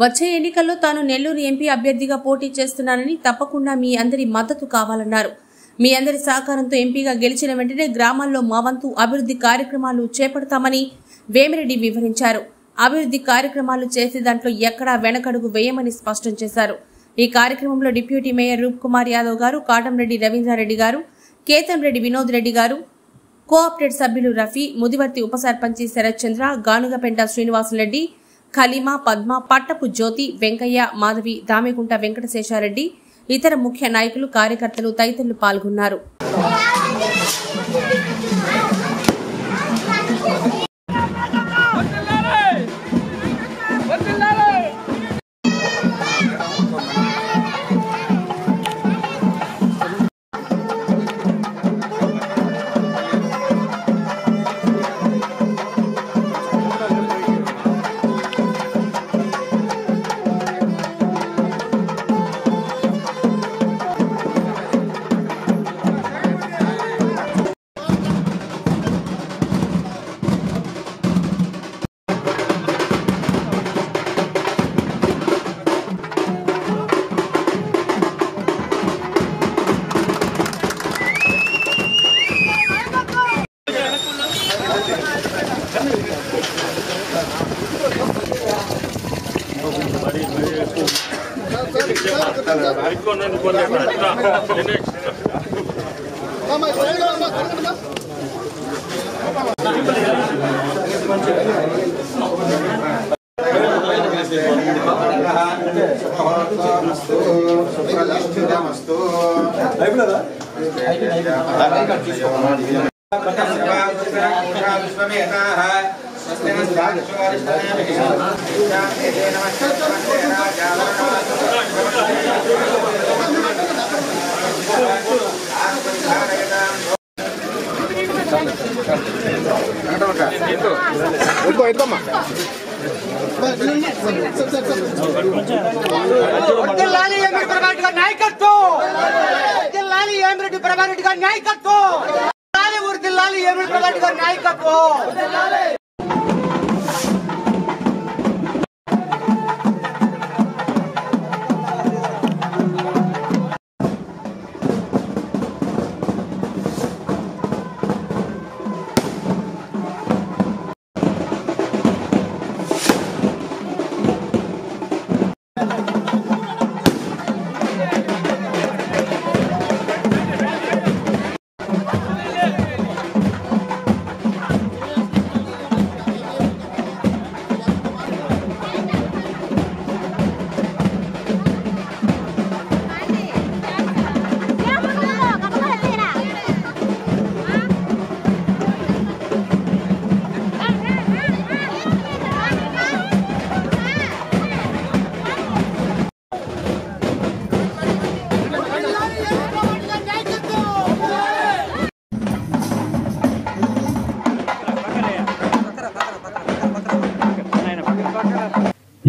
వచ్చే ఎన్నికల్లో తాను నెల్లూరు ఎంపీ అభ్యర్థిగా పోటీ చేస్తున్నానని, తప్పకుండా మీ అందరి మద్దతు కావాలన్నారు. మీ అందరి సహకారంతో ఎంపీగా గెలిచిన వెంటనే గ్రామాల్లో మా వంతు అభివృద్ధి కార్యక్రమాలు చేపడతామని వేమిరెడ్డి వివరించారు. అభివృద్ధి కార్యక్రమాలు చేసే దాంట్లో ఎక్కడా వెనకడుగు వేయమని స్పష్టం చేశారు. ఈ కార్యక్రమంలో డిప్యూటీ మేయర్ రూప్ కుమార్ యాదవ్ గారు, కాటంరెడ్డి రవీంద్రారెడ్డి గారు, కేతన్ రెడ్డి వినోద్ రెడ్డి గారు, కోఆపరేట్ సభ్యులు రఫీ, ముదివర్తి ఉప సర్పంచి శరత్ చంద్ర, గానుగపెంట శ్రీనివాసరెడ్డి, ఖలీమా, పద్మ, పట్టపు జ్యోతి, వెంకయ్య, మాధవి, దామెగుంట వెంకటశేషారెడ్డి, ఇతర ముఖ్య నాయకులు, కార్యకర్తలు తదితరులు పాల్గొన్నారు.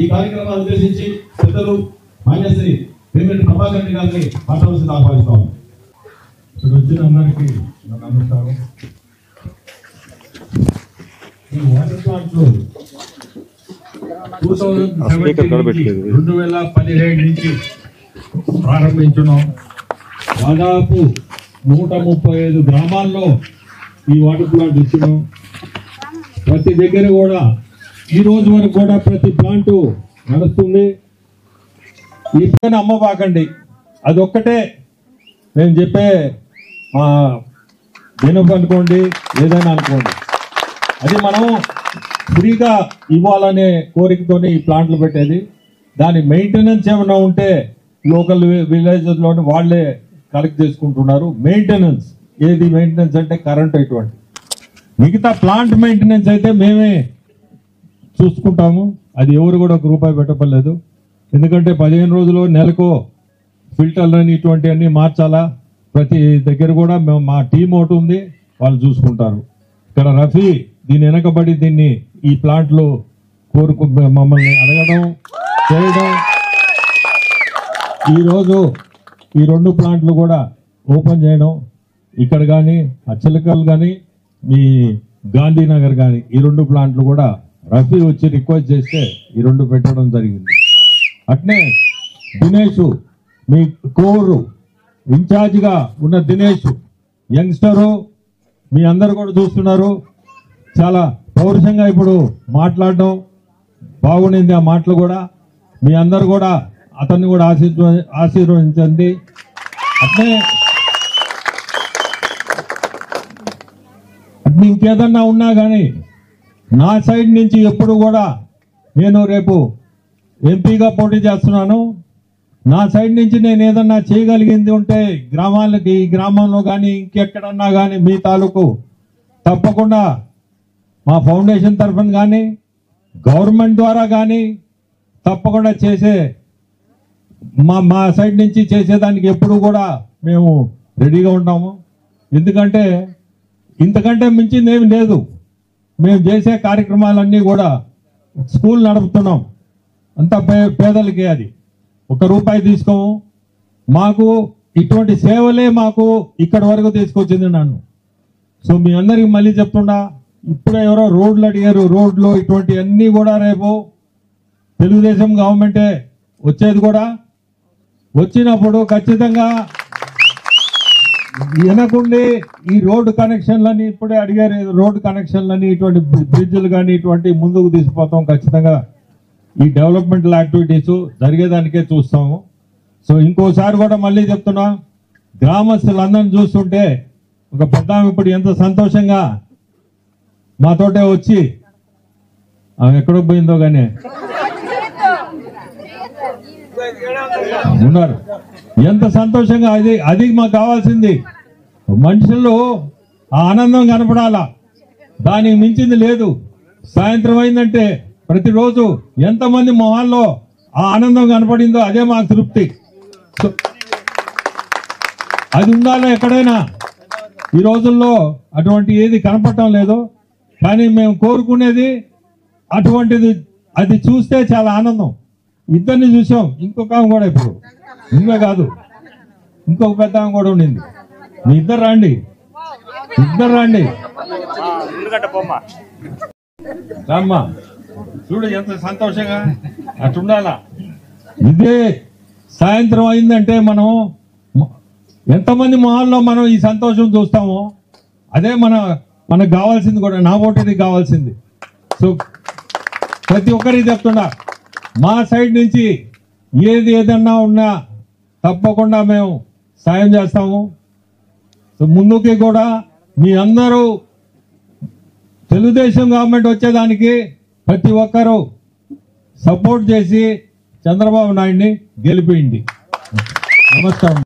ఈ కార్యక్రమాన్ని ఉద్దేశించి పెద్దలు మాన్యశ్రీ వేమిరెడ్డి ప్రభాకర్ రెడ్డి గారిని మాట్లాడాల్సింది ఆహ్వానిస్తాం. ఇక్కడ వచ్చిన అందరికీ నమస్కారం. ఈ వాటర్ ప్లాంట్ 2017 నుంచి ప్రారంభించున్నాం. దాదాపు 135 గ్రామాల్లో ఈ వాటర్ ప్లాంట్ ఇచ్చినాం. ప్రతి దగ్గర కూడా ఈ రోజు వరకు కూడా ప్రతి ప్లాంట్ నడుస్తుంది. ఈ పైన అమ్మబాకండి, అదొక్కటే నేను చెప్పే వినపు అనుకోండి, ఏదైనా అనుకోండి, అది మనం ఫ్రీగా ఇవ్వాలనే కోరికతోనే ఈ ప్లాంట్లు పెట్టేది. దాని మెయింటెనెన్స్ ఏమైనా ఉంటే లోకల్ విలేజ్లోని వాళ్ళే కలెక్ట్ చేసుకుంటున్నారు. మెయింటెనెన్స్ ఏది మెయింటెనెన్స్ అంటే కరెంట్, ఇటువంటి మిగతా ప్లాంట్ మెయింటెనెన్స్ అయితే మేమే చూసుకుంటాము. అది ఎవరు కూడా ₹1 పెట్టపలేదు. ఎందుకంటే 15 రోజులు నెలకు ఫిల్టర్లని ఇటువంటివన్నీ మార్చాలా. ప్రతి దగ్గర కూడా మా టీం ఒకటి ఉంది, వాళ్ళు చూసుకుంటారు. ఇక్కడ రఫీ దీని వెనకబడి దీన్ని ఈ ప్లాంట్లో మమ్మల్ని అడగడం చేయడం. ఈరోజు ఈ 2 ప్లాంట్లు కూడా ఓపెన్ చేయడం, ఇక్కడ కానీ అచ్చలకల్ కానీ మీ గాంధీనగర్ కానీ ఈ 2 ప్లాంట్లు కూడా రఫీ వచ్చి రిక్వెస్ట్ చేస్తే ఈ 2 పెట్టడం జరిగింది. అట్నే దినేష్ మీ కోరు ఇన్ఛార్జిగా ఉన్న దినేష్ యంగ్స్టరు మీ అందరు కూడా చూస్తున్నారు. చాలా పౌరుషంగా ఇప్పుడు మాట్లాడడం బాగుండింది. ఆ మాటలు కూడా మీ అందరు కూడా అతన్ని కూడా ఆశీర్వదించండి. అట్నే ఇంకేదన్నా ఉన్నా కానీ నా సైడ్ నుంచి ఎప్పుడు కూడా నేను రేపు ఎంపీగా పోటీ చేస్తున్నాను. నా సైడ్ నుంచి నేను ఏదన్నా చేయగలిగింది ఉంటే గ్రామాలకి, ఈ గ్రామంలో కానీ ఇంకెక్కడన్నా కానీ మీ తాలూకు తప్పకుండా మా ఫౌండేషన్ తరఫున కానీ గవర్నమెంట్ ద్వారా కానీ తప్పకుండా చేసే మా సైడ్ నుంచి చేసేదానికి ఎప్పుడు కూడా మేము రెడీగా ఉంటాము. ఎందుకంటే ఇంతకంటే మించింది ఏమి లేదు. మేము చేసే కార్యక్రమాలన్నీ కూడా స్కూల్ నడుపుతున్నాం. అంతా పేదలకి, అది ₹1 తీసుకోము. మాకు ఇటువంటి సేవలే మాకు ఇక్కడి వరకు తీసుకొచ్చింది నన్ను. సో మీ అందరికి మళ్ళీ చెప్తున్నా, ఇప్పుడే ఎవరో రోడ్లు అడిగారు. రోడ్లు ఇటువంటి అన్నీ కూడా రేపు తెలుగుదేశం గవర్నమెంటే వచ్చేది. కూడా వచ్చినప్పుడు ఖచ్చితంగా వెనకుండి ఈ రోడ్డు కనెక్షన్లని ఇప్పుడే అడిగారు. రోడ్డు కనెక్షన్లని, ఇటువంటి బ్రిడ్జ్లు కానీ ఇటువంటి ముందుకు తీసుకుపోతాం. ఖచ్చితంగా ఈ డెవలప్మెంటల్ యాక్టివిటీస్ జరిగేదానికే చూస్తాము. సో ఇంకోసారి కూడా మళ్ళీ చెప్తున్నా, గ్రామస్తులందరినీ చూస్తుంటే ఒక పెద్ద ఇప్పుడు ఎంత సంతోషంగా మాతోటే వచ్చి, ఆమె ఎక్కడో పోయిందో కానీ ఉన్నారు. ఎంత సంతోషంగా, అది మాకు కావాల్సింది. మనుషుల్లో ఆ ఆనందం కనపడాలా, దానికి మించింది లేదు. సాయంత్రం అయిందంటే ప్రతిరోజు ఎంతమంది మొహాల్లో ఆ ఆనందం కనపడిందో అదే మాకు తృప్తి. అది ఉండాలి ఎక్కడైనా. ఈ రోజుల్లో అటువంటి ఏది కనపడటం లేదు. కానీ మేము కోరుకునేది అటువంటిది. అది చూస్తే చాలా ఆనందం. ఇద్దరిని చూసాం, ఇంకొక ఆమె కూడా ఇప్పుడు ఇంకే కాదు, ఇంకొక పెద్ద ఆమె కూడా ఉండింది. మీ ఇద్దరు రండి. రామ్మా, చూడు ఎంత సంతోషంగా అట్లుండాలా. ఇదే సాయంత్రం అయిందంటే మనం ఎంతమంది మొహాల్లో మనం ఈ సంతోషం చూస్తామో అదే మనకు కావాల్సింది కూడా. నా ఓటుది కావాల్సింది. సో ప్రతి ఒక్కరికి చెప్తున్నా, మా సైడ్ నుంచి ఏదన్నా ఉన్నా తప్పకుండా మేము సాయం చేస్తాము. సో ముందుకి కూడా మీ అందరూ తెలుగుదేశం గవర్నమెంట్ వచ్చేదానికి ప్రతి ఒక్కరూ సపోర్ట్ చేసి చంద్రబాబు నాయుడిని గెలిపియండి. నమస్కారం.